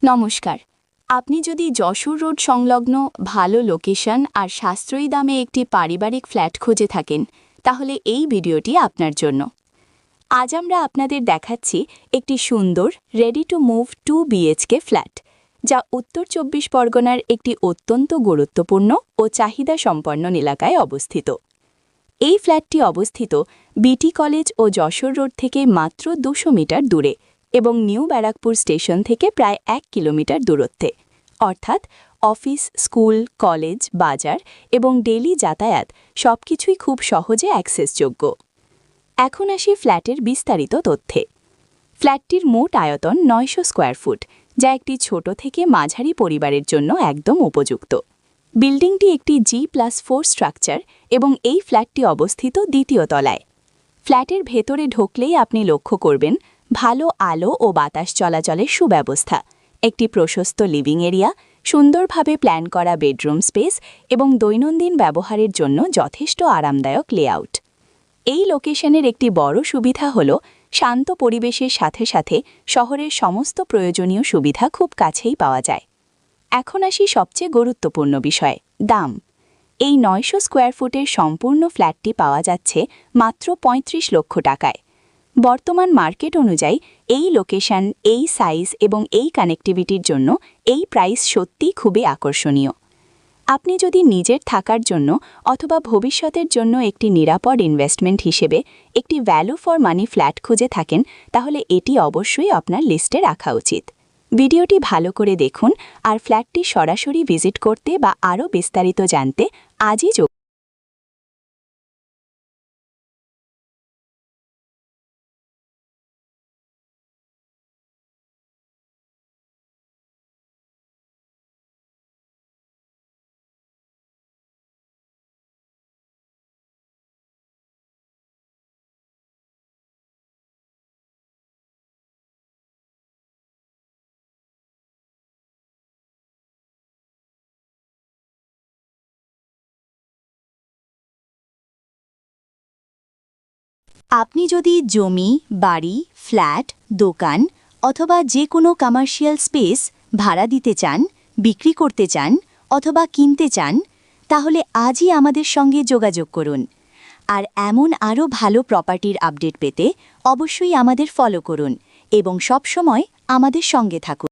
নমস্কার। আপনি যদি যশোর রোড সংলগ্ন ভালো লোকেশন আর সাশ্রয়ী দামে একটি পারিবারিক ফ্ল্যাট খুঁজে থাকেন, তাহলে এই ভিডিওটি আপনার জন্য। আজ আমরা আপনাদের দেখাচ্ছি একটি সুন্দর ready to move 2 BHK flat, যা উত্তর 24 পরগনার একটি অত্যন্ত গুরুত্বপূর্ণ ও চাহিদা সম্পন্ন এলাকায় অবস্থিত। এই ফ্ল্যাটটি অবস্থিত বিটি কলেজ ও যশোর রোড থেকে মাত্র 200 মিটার দূরে এবং নিউ ব্যারাকপুর স্টেশন থেকে প্রায় 1 কিলোমিটার দূরত্বে, অর্থাৎ অফিস, স্কুল, কলেজ, বাজার এবং ডেইলি যাতায়াত সবকিছুই খুব সহজে অ্যাক্সেসযোগ্য। এখন আসি ফ্ল্যাটের বিস্তারিত তথ্যে। ফ্ল্যাটটির মোট আয়তন 900 স্কোয়ার ফুট, যা একটি ছোট থেকে মাঝারি পরিবারের জন্য একদম উপযুক্ত। বিল্ডিংটি একটি G+4 স্ট্রাকচার এবং এই ফ্ল্যাটটি অবস্থিত দ্বিতীয় তলায়। ফ্ল্যাটের ভেতরে ঢুকলেই আপনি লক্ষ্য করবেন ভালো আলো ও বাতাস চলাচলের সুব্যবস্থা, একটি প্রশস্ত লিভিং এরিয়া, সুন্দরভাবে প্ল্যান করা বেডরুম স্পেস এবং দৈনন্দিন ব্যবহারের জন্য যথেষ্ট আরামদায়ক লেআউট। এই লোকেশনের একটি বড় সুবিধা হল শান্ত পরিবেশের সাথে সাথে শহরের সমস্ত প্রয়োজনীয় সুবিধা খুব কাছেই পাওয়া যায়। এখন আসি সবচেয়ে গুরুত্বপূর্ণ বিষয়, দাম। এই 900 স্কোয়ার ফুটের সম্পূর্ণ ফ্ল্যাটটি পাওয়া যাচ্ছে মাত্র 35 লক্ষ টাকায়। বর্তমান মার্কেট অনুযায়ী এই লোকেশন, এই সাইজ এবং এই কানেক্টিভিটির জন্য এই প্রাইস সত্যিই খুবই আকর্ষণীয়। আপনি যদি নিজের থাকার জন্য অথবা ভবিষ্যতের জন্য একটি নিরাপদ ইনভেস্টমেন্ট হিসেবে একটি ভ্যালু ফর মানি ফ্ল্যাট খুঁজে থাকেন, তাহলে এটি অবশ্যই আপনার লিস্টে রাখা উচিত। ভিডিওটি ভালো করে দেখুন আর ফ্ল্যাটটি সরাসরি ভিজিট করতে বা আরও বিস্তারিত জানতে আজই আপনি যদি জমি, বাড়ি, ফ্ল্যাট, দোকান অথবা যে কোনো কমার্শিয়াল স্পেস ভাড়া দিতে চান, বিক্রি করতে চান অথবা কিনতে চান, তাহলে আজই আমাদের সঙ্গে যোগাযোগ করুন। আর এমন আরও ভালো প্রপার্টির আপডেট পেতে অবশ্যই আমাদের ফলো করুন এবং সবসময় আমাদের সঙ্গে থাকুন।